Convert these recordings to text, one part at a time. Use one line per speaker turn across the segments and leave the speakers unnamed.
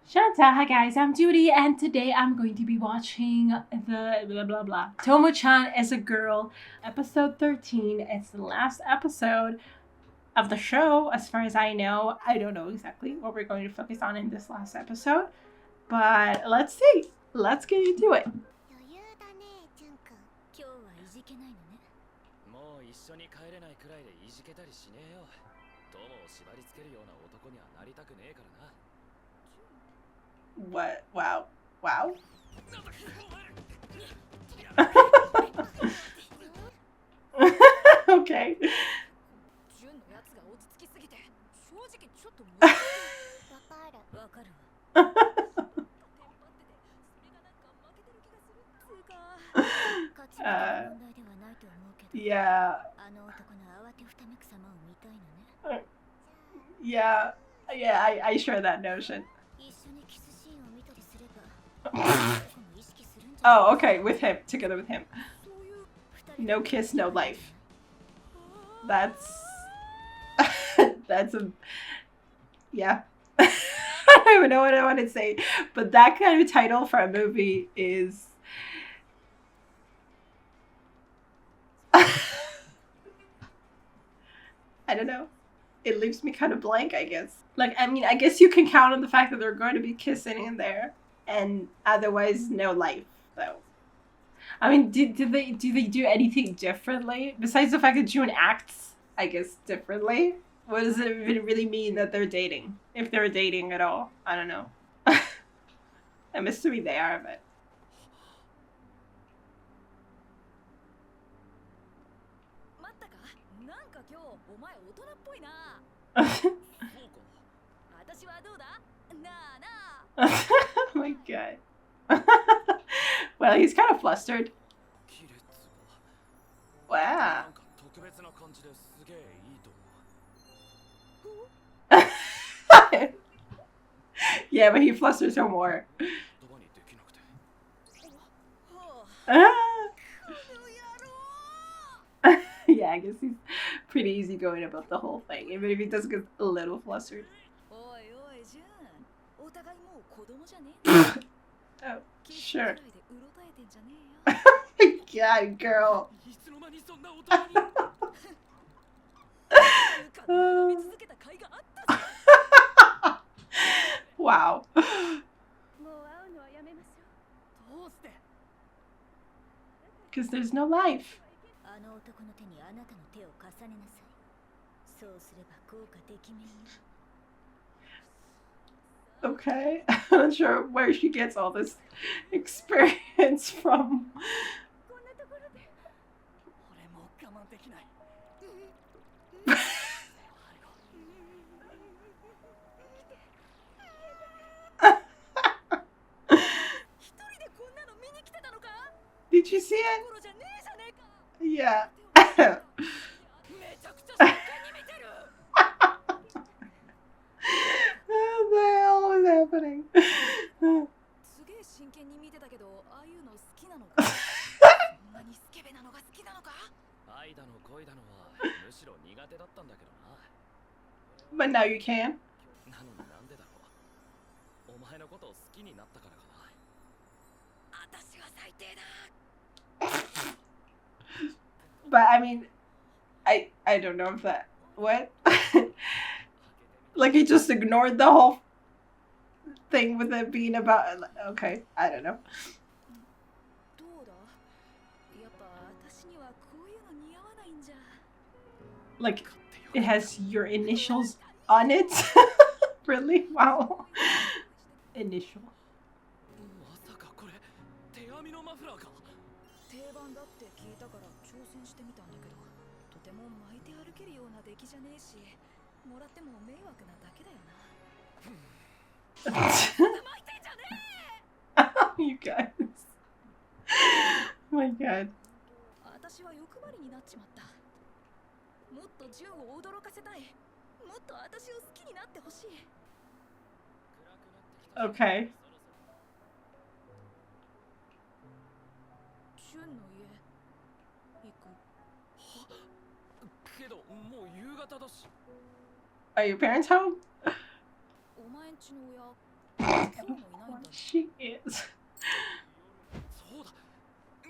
Showjotell, hi guys, I'm Judy, and today I'm going to be watching the blah blah blah Tomo-chan Is a Girl, episode 13. It's the last episode of the show, as far as I know. I don't know exactly what we're going to focus on in this last episode, but let's see. Let's get into it.
もう一緒に帰れないくらいでいじけたりしねえよ。友を縛り付けるような男にはなりたくねえからな。
What? Wow. Wow. Okay. Yeah. Yeah, I share that notion. Oh, okay, with him, together with him. No kiss, no life. That's that's a yeah. I don't even know what I want to say, but that kind of title for a movie is I don't know. It leaves me kind of blank, I guess. Like, I mean, I guess you can count on the fact that they're going to be kissing in there, and otherwise, no life, though. I mean, do they do anything differently besides the fact that June acts, I guess, differently? What does it really mean that they're dating? If they're dating at all, I don't know. I'm assuming they are, but. Oh my god. Well, he's kind of flustered. Wow. Yeah, but he flusters her more. Yeah, I guess he's pretty easygoing about the whole thing, even if he does get a little flustered. Oh, sure. Oh my god, girl. Wow. Because there's no life. Okay, I'm not sure where she gets all this experience from. Did you see it? Yeah. What the hell is happening? But now you can. But I mean, I don't know if that what like he just ignored the whole thing with it being about okay, I don't know. Like it has your initials on it. Really? Wow. Initial. You guys. Oh my god. Okay. Are your parents home? What she is.
そうだ。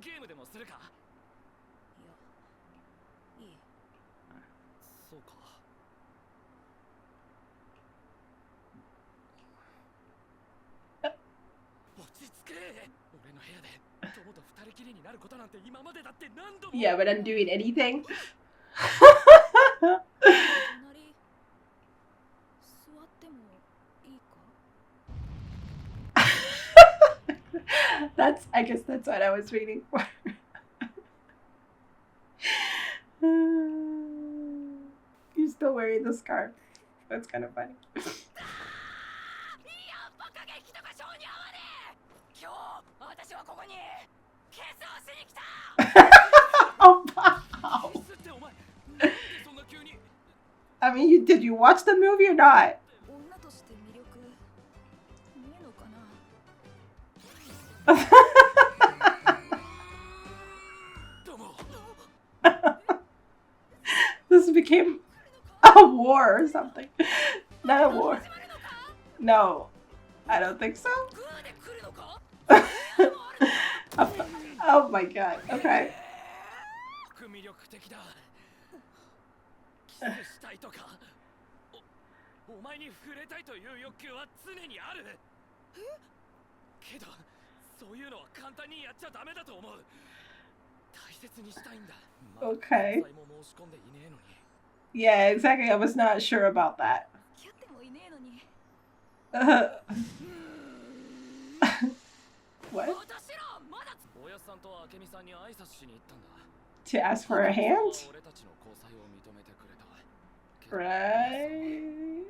ゲームでもするか。いや、いい。そうか。落ち着け。俺の部屋で友と二人きりになることなんて今までだって何度も。
Yeah, but I'm doing anything. I guess that's what I was waiting for. You're still wearing the scarf. That's kind of funny. Oh, wow. I mean, did you watch the movie or not? This became a war or something. Not a war. No, I don't think so. Oh my god, okay. Okay. Yeah, exactly. I was not sure about that. What? To ask for a hand? Right?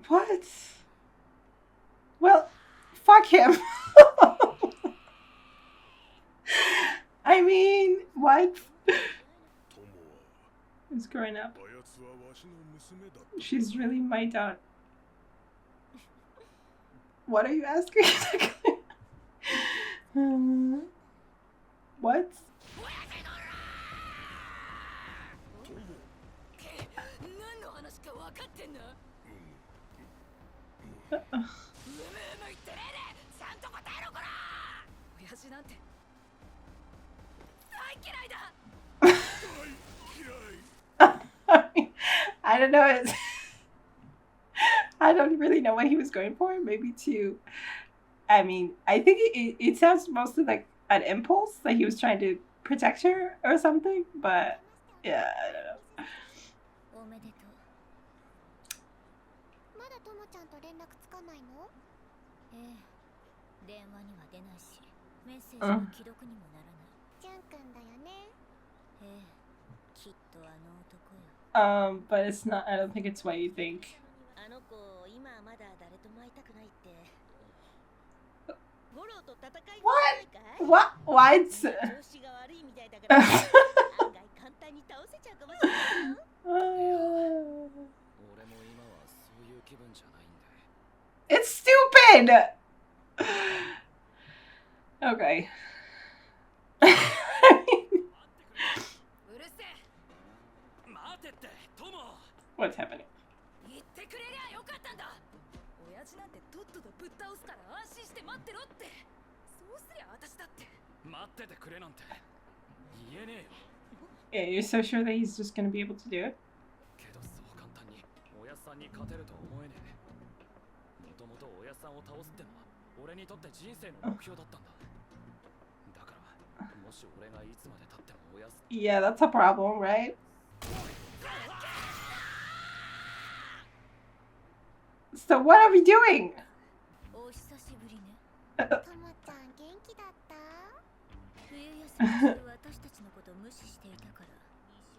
What? Well, fuck him. I mean, what? He's growing up. She's really my daughter. What are you asking? What? I don't know. I don't really know what he was going for. Maybe to, I mean, I think it sounds mostly like an impulse, like he was trying to protect her or something. But yeah, I don't know. But it's not. I don't think it's what you think. What? What? What? It's stupid. Okay. What's happening? Yeah, you're so sure that he's just gonna be able to do it? Yeah, that's a problem, right? So what are we doing?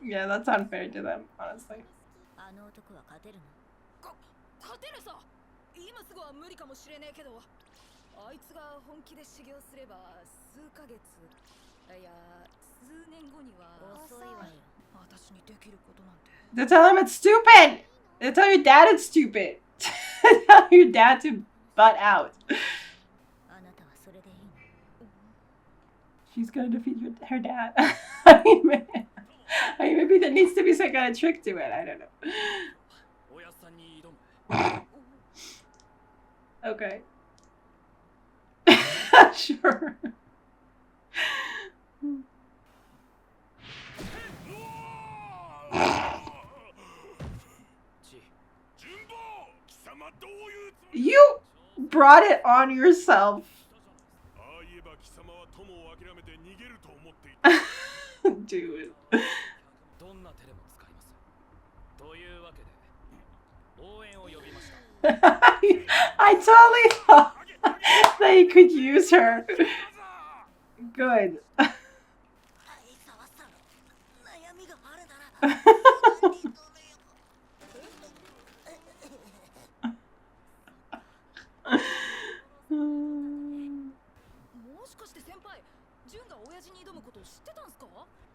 Yeah, that's unfair to them, honestly. They tell him it's stupid! They tell your dad it's stupid! Tell your dad to butt out. She's gonna defeat her dad. I mean, man. I mean, maybe there needs to be some kind of trick to it. I don't know. Okay. Sure. You brought it on yourself. Dude. I totally thought they could use her. Good.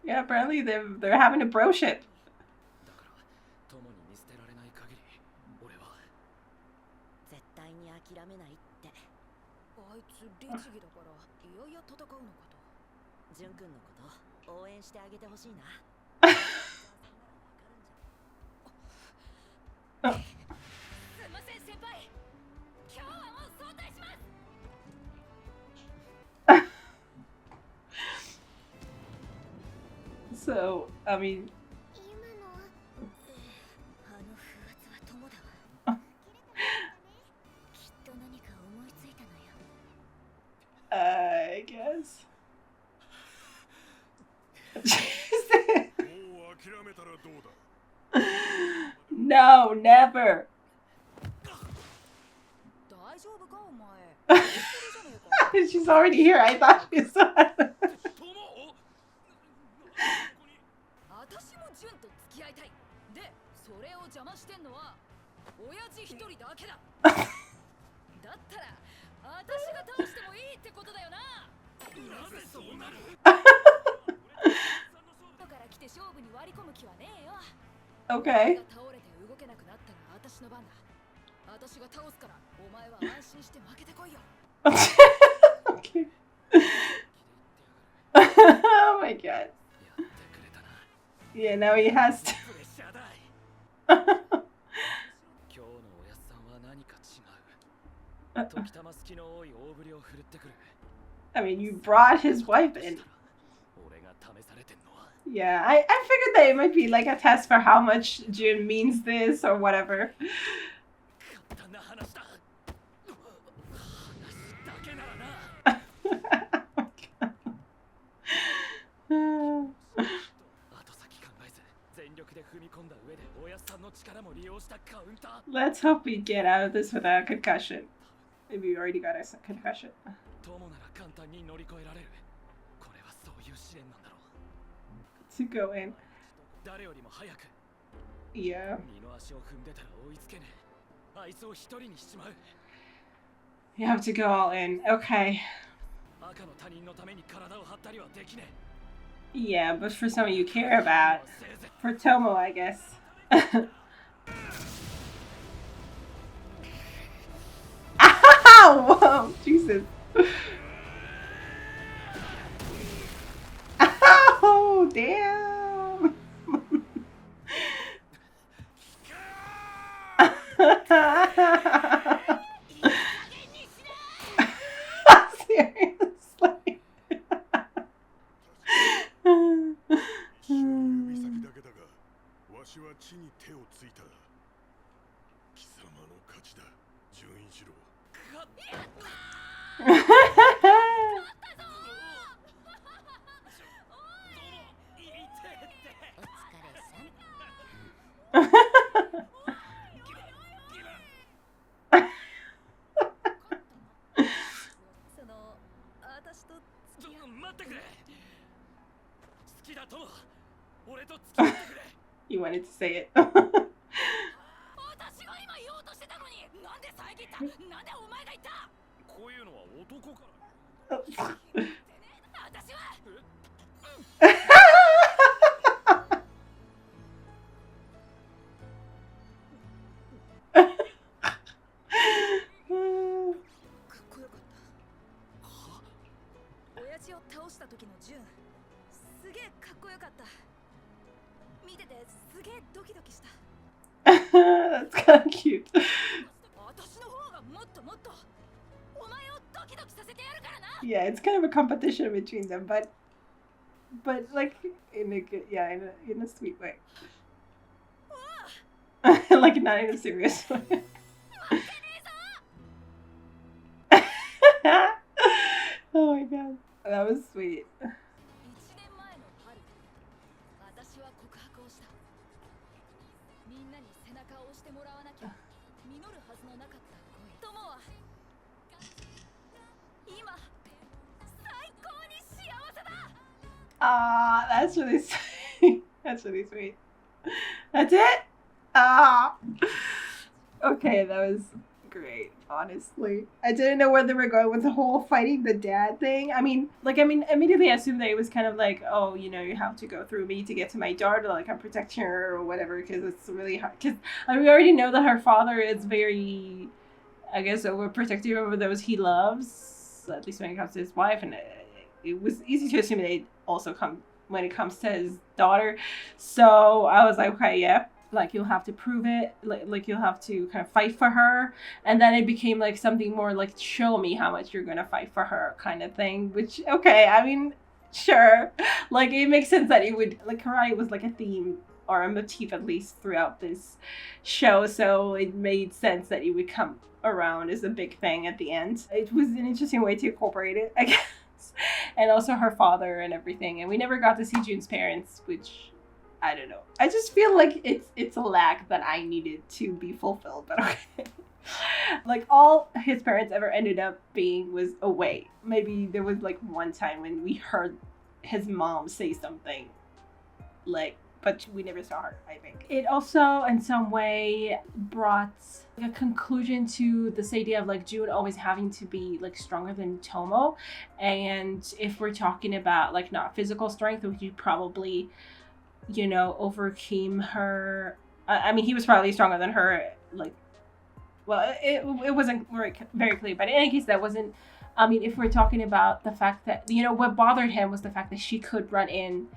Yeah, apparently they're having a broship. So, I mean, I guess. No, never. She's already here. I thought she saw it. Okay. Okay. Oh my god. Yeah, now he has to. I mean, you brought his wife in. Yeah, I figured that it might be like a test for how much Jun means this or whatever. Let's hope we get out of this without a concussion. Maybe we already got a concussion. To go in. Yeah. You have to go all in. Okay. Yeah, but for someone you care about. For Tomo, I guess. Ow! Jesus. Oh, damn. Seriously. You wanted to say it. That's kind of cute. Yeah, it's kind of a competition between them, but like in a good, yeah, in a sweet way. Like not in a serious way. Oh my god, that was sweet. Ah, that's really sweet. That's really sweet. That's it? Ah. Okay, that was great, honestly. I didn't know where they were going with the whole fighting the dad thing. I mean, immediately I assumed that it was kind of like, oh, you know, you have to go through me to get to my daughter, like I'm protecting her or whatever, because it's really hard. Because we already know that her father is very, I guess, overprotective over those he loves, at least when it comes to his wife, and it was easy to assume they also come when it comes to his daughter. So I was like, okay, yeah, like you'll have to prove it, like you'll have to kind of fight for her. And then it became like something more like, show me how much you're gonna fight for her kind of thing, which, okay, I mean, sure, like it makes sense that it would, like, karate was like a theme or a motif at least throughout this show, so it made sense that it would come around as a big thing at the end. It was an interesting way to incorporate it, I guess. And also her father and everything, and we never got to see Jun's parents, which I don't know. I just feel like it's a lack that I needed to be fulfilled, but okay. Like all his parents ever ended up being was away. Maybe there was like one time when we heard his mom say something, like, but we never saw her, I think. It also, in some way, brought a conclusion to this idea of like Jun always having to be like stronger than Tomo. And if we're talking about like not physical strength, which he probably, you know, overcame her. I mean, he was probably stronger than her. Like, well, it wasn't very clear, but in any case, that wasn't. I mean, if we're talking about the fact that, you know, what bothered him was the fact that she could run in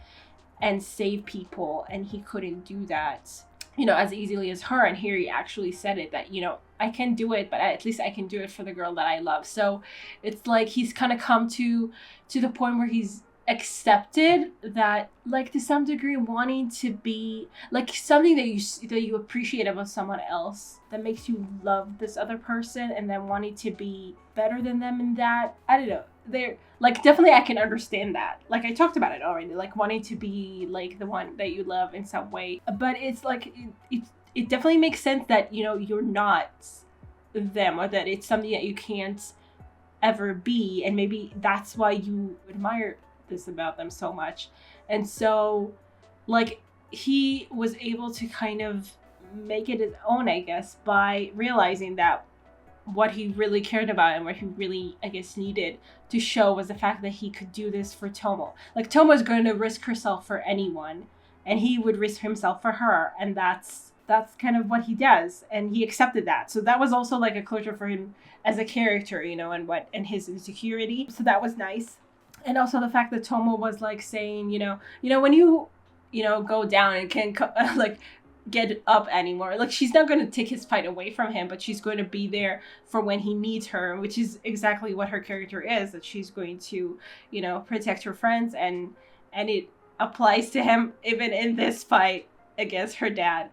and save people, and he couldn't do that, you know, as easily as her. And here he actually said it, that, you know, I can do it, but at least I can do it for the girl that I love. So it's like he's kind of come to the point where he's accepted that, like, to some degree, wanting to be like something that you appreciate about someone else, that makes you love this other person, and then wanting to be better than them in that. I don't know, they're like, definitely I can understand that. Like, I talked about it already, like wanting to be like the one that you love in some way. But it's like it definitely makes sense that, you know, you're not them, or that it's something that you can't ever be, and maybe that's why you admire this about them so much. And so, like, he was able to kind of make it his own, I guess, by realizing that what he really cared about and what he really, I guess, needed to show was the fact that he could do this for Tomo. Like, Tomo's going to risk herself for anyone, and he would risk himself for her, and that's kind of what he does, and he accepted that. So that was also like a closure for him as a character, you know, and his insecurity. So that was nice. And also the fact that Tomo was like saying, you know, when you know, go down and can't like get up anymore, like, she's not going to take his fight away from him, but she's going to be there for when he needs her, which is exactly what her character is, that she's going to, you know, protect her friends, and it applies to him even in this fight against her dad.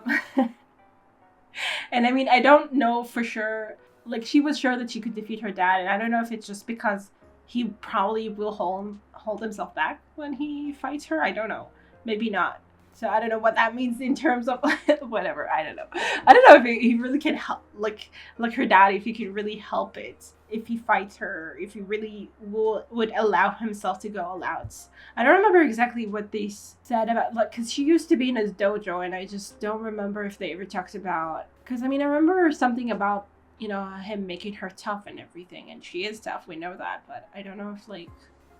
And I mean, I don't know for sure, like, she was sure that she could defeat her dad, and I don't know if it's just because he probably will hold himself back when he fights her. I don't know. Maybe not. So I don't know what that means in terms of whatever. I don't know if he really can help, like her dad, if he can really help it, if he fights her, if he really would allow himself to go all out. I don't remember exactly what they said about, like, because she used to be in his dojo, and I just don't remember if they ever talked about, because I mean, I remember something about, you know, him making her tough and everything, and she is tough, we know that, but I don't know if, like,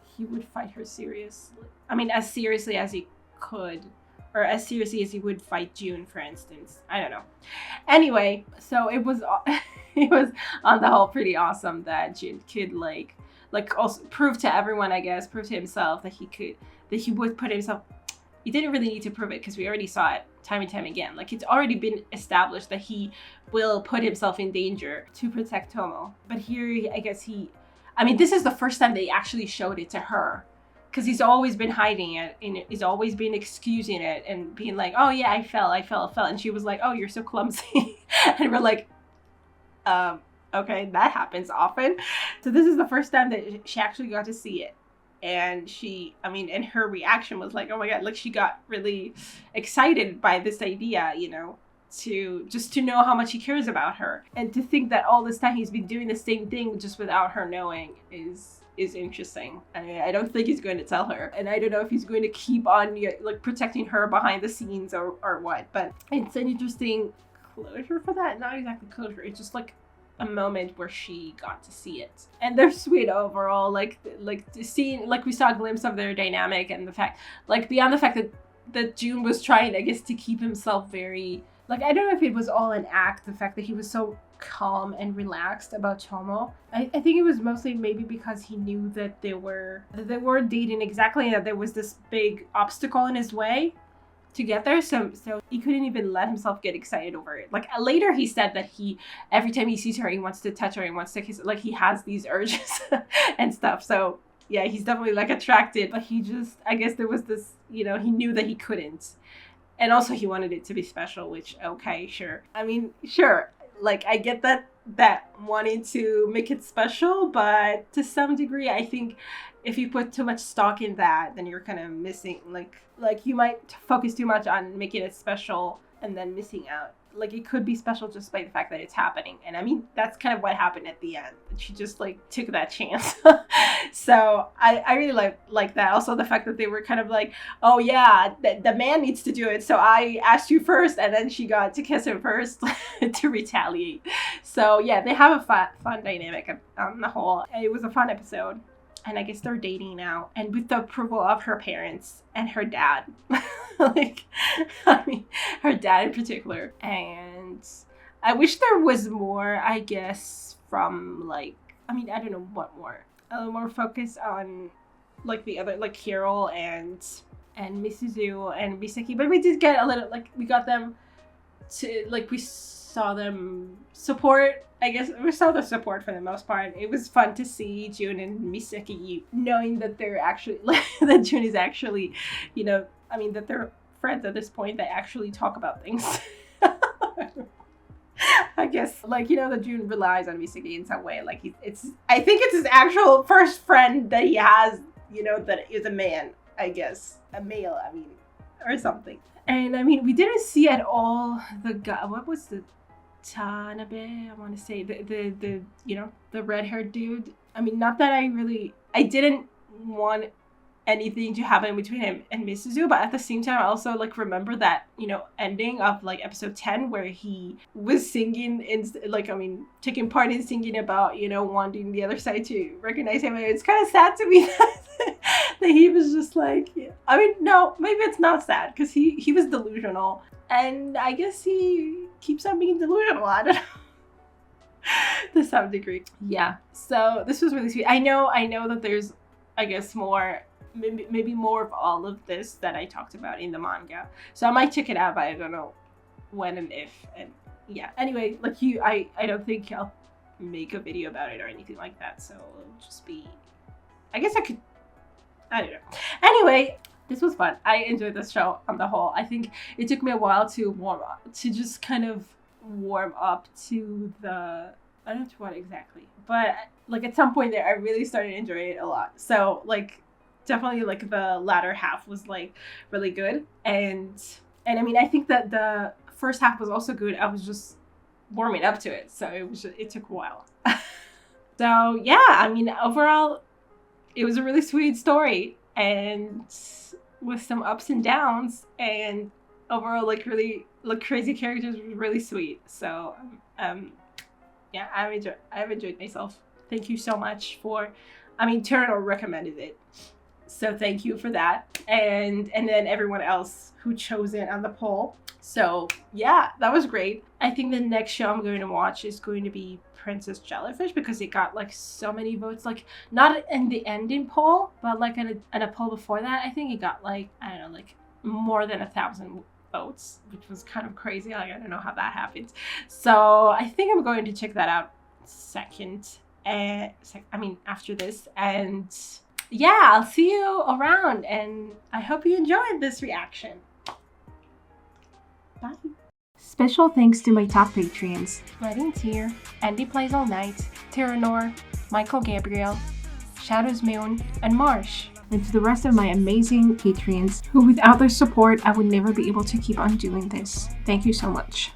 he would fight her seriously. I mean, as seriously as he could, or as seriously as he would fight Jun, for instance. I don't know. Anyway, so it was on the whole pretty awesome that Jun could like also prove to everyone, I guess, prove to himself that he would put himself. He didn't really need to prove it because we already saw it time and time again. Like, it's already been established that he will put himself in danger to protect Tomo. But here, I guess this is the first time they actually showed it to her. Because he's always been hiding it, and he's always been excusing it and being like, oh yeah, I fell. And she was like, oh, you're so clumsy. And we're like, okay, that happens often. So this is the first time that she actually got to see it. And and her reaction was like, oh my God, like she got really excited by this idea, to know how much he cares about her. And to think that all this time he's been doing the same thing just without her knowing is interesting. I don't think he's going to tell her. And I don't know if he's going to keep on like protecting her behind the scenes or what. But it's an interesting closure for that. Not exactly closure. It's just like a moment where she got to see it. And they're sweet overall. Like to see, like we saw a glimpse of their dynamic, and the fact, like beyond the fact that Jun was trying, I guess, to keep himself very, like, I don't know if it was all an act, the fact that he was so calm and relaxed about Tomo. I think it was mostly maybe because he knew that they were dating exactly, and that there was this big obstacle in his way to get there, so he couldn't even let himself get excited over it. Like later he said that every time he sees her, he wants to touch her, he wants to kiss, like he has these urges and stuff. So yeah, he's definitely like attracted, but he just, I guess there was this, he knew that he couldn't. And also he wanted it to be special, which, okay, sure. Sure. Like, I get that wanting to make it special, but to some degree, I think if you put too much stock in that, then you're kind of missing, like you might focus too much on making it special and then missing out. Like, it could be special just by the fact that it's happening. And that's kind of what happened at the end. She just like took that chance. So I really like that. Also the fact that they were kind of like, oh yeah, the man needs to do it, so I asked you first, and then she got to kiss him first to retaliate. So yeah, they have a fun dynamic on the whole. It was a fun episode. And I guess they're dating now, and with the approval of her parents and her dad. Her dad in particular. And I wish there was more, I guess, from I don't know what more. A little more focus on like the other, like Carol and Misuzu and Misaki. But we did get a little, like, we got them to, like, we saw them support. I guess we saw the support for the most part. It was fun to see Jun and Misaki knowing that they're actually, like, that Jun is actually, that they're friends at this point. They actually talk about things. I guess, like, that Jun relies on Misaki in some way. Like, I think it's his actual first friend that he has, that is a man, I guess. A male, or something. And, we didn't see at all the guy, what was the Tanabe, I want to say, the red-haired dude. Not that I didn't want anything to happen between him and Misuzu, but at the same time I also like remember that ending of like episode 10 where he was singing taking part in singing about wanting the other side to recognize him. And it's kind of sad to me that he was just like, no, maybe it's not sad, because he was delusional, and I guess he keeps on being delusional. I don't know. To some degree. Yeah, so this was really sweet. I know that there's, I guess, more, maybe more of all of this that I talked about in the manga, so I might check it out, but I don't know when and if. And yeah, anyway, like I don't think I'll make a video about it or anything like that, so it'll just be, I guess I don't know. Anyway, this was fun. I enjoyed this show on the whole. I think it took me a while to just kind of warm up to the, I don't know to what exactly, but like at some point there I really started enjoying it a lot. So like definitely like the latter half was like really good, and I think that the first half was also good. I was just warming up to it, so it took a while. So yeah, overall it was a really sweet story, and with some ups and downs, and overall like really like crazy characters, was really sweet. So yeah, I've enjoyed myself. Thank you so much for, Turner recommended it, so thank you for that, and then everyone else who chose it on the poll. So yeah, that was great. I think the next show I'm going to watch is going to be Princess Jellyfish, because it got like so many votes, like not in the ending poll, but like in a poll before that. I think it got like, I don't know, like more than 1,000 votes, which was kind of crazy. Like, I don't know how that happened. So I think I'm going to check that out after this. And yeah, I'll see you around, and I hope you enjoyed this reaction. Bye. Special thanks to my top Patreons: Writing Tear, Andy Plays All Night, Tyranor, Michael Gabriel, Shadows Moon, and Marsh. And to the rest of my amazing Patreons, who without their support I would never be able to keep on doing this. Thank you so much.